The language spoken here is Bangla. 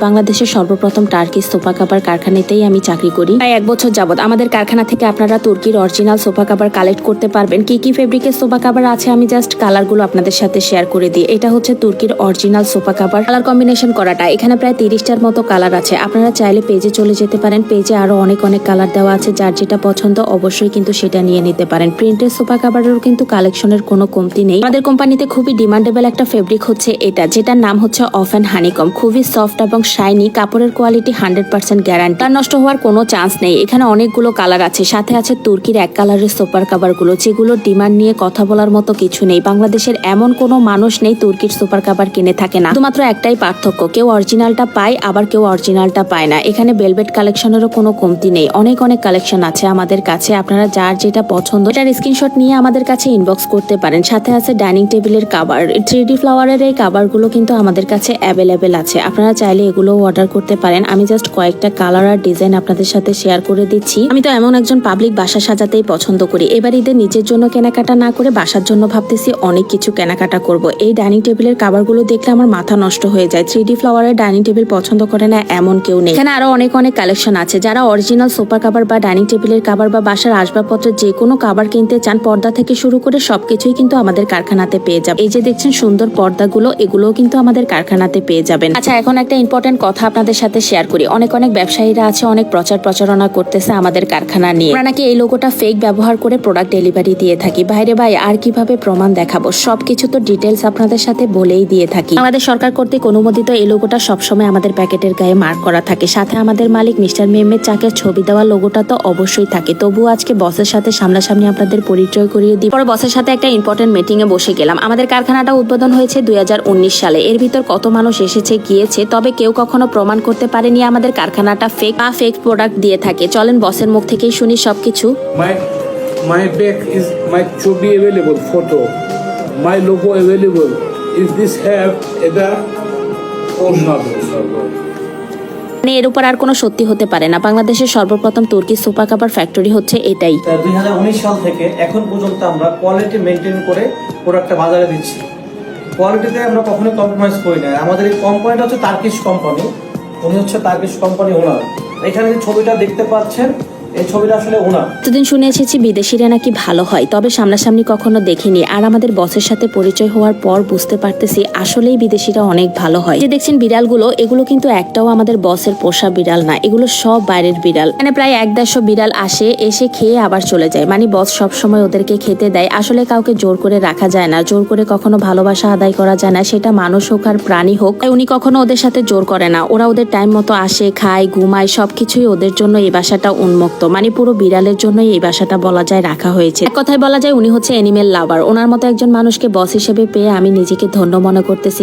বাংলাদেশের সর্বপ্রথম টার্কিশ সোফা কাভার কারখানাতেই আমি চাকরি করি। প্রায় 1 বছর যাবত আমাদের কারখানা থেকে আপনারা তুর্কির অরিজিনাল সোফা কাভার কালেক্ট করতে পারবেন। কি কি ফেব্রিকের সোফা কাভার আছে আমি জাস্ট কালারগুলো আপনাদের সাথে শেয়ার করে দিই। এটা হচ্ছে তুর্কির original sofa cover. Colour combination করাটা এখানে প্রায় 30টার মতো কালার আছে। আপনারা চাইলে পেজে চলে যেতে পারেন। পেজে আরো অনেক কালার দেওয়া আছে। যার যেটা পছন্দ অবশ্যই কিন্তু সেটা নিয়ে নিতে পারেন। প্রিন্টের সোফা কাভারেরও কিন্তু কালেকশনের কোনো কমতি নেই। আমাদের কোম্পানিতে খুবই ডিমান্ডেবল একটা ফেব্রিক হচ্ছে এটা, যেটার নাম হচ্ছে অফ অ্যান্ড হানিকম। খুবই সফট এবং শাইনি, কাপড়ের কোয়ালিটি 100% গ্যারান্টি, তার নষ্ট হওয়ার কোনো চান্স নেই। এখানে অনেকগুলো কালার আছে, সাথে আছে তুর্কির এক কালারের সোফার কাভার গুলো, যেগুলো ডিমান্ড নিয়ে কথা বলার মতো কিছু নেই। বাংলাদেশের এমন কোনো মানুষ নেই তুর্কির সোফার কাভার কিনে থাকে না। শুধুমাত্র একটাই পার্থক্য, কেউ অরিজিনালটা পায় আবার কেউ অরিজিনালটা পায় না। এখানে বেলভেট কালেকশনেরও কোনো কমতি নেই। অনেক কালেকশন আছে আমাদের কাছে। আপনারা যার যেটা পছন্দ এটার স্ক্রিনশট নিয়ে আমাদের কাছে ইনবক্স করতে পারেন। সাথে আছে ডাইনিং টেবিলের কাভার, 3D ফ্লাওয়ারের এই কাভার গুলো কিন্তু আমাদের কাছে অ্যাভেলেবেল আছে। আপনারা চাইলে এগুলো অর্ডার করতে পারেন। আমি জাস্ট কয়েকটা কালার আর ডিজাইন আপনাদের সাথে শেয়ার করে দিচ্ছি। আমি তো এমন একজন পাবলিক বাসা সাজাতেই পছন্দ করি। এবার ঈদের নিজের জন্য কেনাকাটা না করে বাসার জন্য ভাবতেছি অনেক কিছু কেনাকাটা করব। এই ডাইনিং টেবিলের কাভার গুলো দেখলে আমার মাথা নষ্ট হয়ে যায়। 3D ফ্লাওয়ারের ডাইনিং টেবিল পছন্দ করে না এমন কেউ নেই। এখানে আরো অনেক কালেকশন আছে। যারা অরিজিনাল সোফা কাভার বা ডাইনিং টেবিলের কাভার বা বাসার আসবাবপত্রের যে কোনো কাভার কিনতে চান, পর্দা থেকে শুরু করে সবকিছুই কিন্তু আমাদের কারখানাতে পেয়ে যাবেন। এই যে দেখছেন সুন্দর পর্দাগুলো, এগুলোও কিন্তু আমাদের কারখানাতে পেয়ে যাবেন। আচ্ছা, এখন একটা ইম্পর্টেন্ট কথা আপনাদের সাথে শেয়ার করি। অনেক ব্যবসায়ীরা আছে, অনেক প্রচারণা করতেছে আমাদের কারখানা নিয়ে। আমরা নাকি এই লোগোটা ফেক ব্যবহার করে প্রোডাক্ট ডেলিভারি দিয়ে থাকি। বাইরে ভাই আর কিভাবে প্রমাণ দেখাবো? সবকিছু তো ডিটেলস আপনাদের সাথে বলেই দিয়ে থাকি। আমাদের সরকার কর্তৃক অনুমোদিত এই লোগোটা সবসময় আমাদের প্যাকেটের গায়ে মার্ক করা থাকে। সাথে আমাদের মালিক মিস্টার মেহমেদ চাকের ছবি দেওয়া লোগোটা তো অবশ্যই থাকে। তবুও আজকে বসের সাথে সামনাসামনি আপনাদের পরিচয় করিয়ে দিই। পরে বসের সাথে একটা ইম্পর্টেন্ট মিটিং এ বসে গেলাম। আমাদের কারখানাটা উদ্বোধন হয়েছে 2019 সালে। এর ভিতর কত মানুষ এসেছে গিয়েছে, তবে কেউ কখনো প্রমাণ করতে পারেনি আমাদের কারখানাটা ফেক বা ফেক প্রোডাক্ট দিয়ে থাকে। চলেন বসের মুখ থেকেই শুনি সবকিছু। My back is my ছবি available photo, my logo available. Is this have এটা এর উপর আর কোনো সত্যি হতে পারে না। বাংলাদেশের সর্বপ্রথম তুর্কি সোফা কাভার ফ্যাক্টরি হচ্ছে এটাই। 2019 সাল থেকে এখন পর্যন্ত আমরা কোয়ালিটি মেনটেন করে প্রোডাক্টটা বাজারে দিচ্ছি। কোয়ালিটিতে আমরা কখনোই কম্প্রোমাইজ করি না। আমাদের এই কোম্পানিটা হচ্ছে টার্কিশ কোম্পানি, উনি হচ্ছে টার্কিশ কোম্পানি ওনার। এখানে যে ছবিটা দেখতে পাচ্ছেন এই ছবিটা আসলে ওনার। এতদিন শুনে এসেছি বিদেশিরা নাকি ভালো হয়, তবে সামনাসামনি কখনো দেখিনি। আর আমাদের বসের সাথে পরিচয় হওয়ার পর বুঝতে পারতেছি আসলেই বিদেশিরা অনেক ভালো হয়। যে দেখছেন বিড়ালগুলো, এগুলো কিন্তু একটাও আমাদের বসের পোষা বিড়াল না, এগুলো সব বাইরের বিড়াল। মানে প্রায় 1-150 বিড়াল আসে, এসে খেয়ে আবার চলে যায়। মানে বস সবসময় ওদেরকে খেতে দেয়। আসলে কাউকে জোর করে রাখা যায় না, জোর করে কখনো ভালোবাসা আদায় করা যায় না, সেটা মানুষ হোক আর প্রাণী হোক। তাই উনি কখনো ওদের সাথে জোর করে না। ওরা ওদের টাইম মতো আসে, খায়, ঘুমায়, সবকিছুই ওদের জন্য এই বাসাটা উন্মুক্ত। মানে পুরো বিড়ালের জন্যই এই বাসাটা বলা যায় রাখা হয়েছে। এক কথায় বলা যায় উনি হচ্ছে অ্যানিমেল লাভার। ওনার মতো একজন মানুষকে বস হিসেবে পেয়ে আমি নিজেকে ধন্য মনে করতেছি।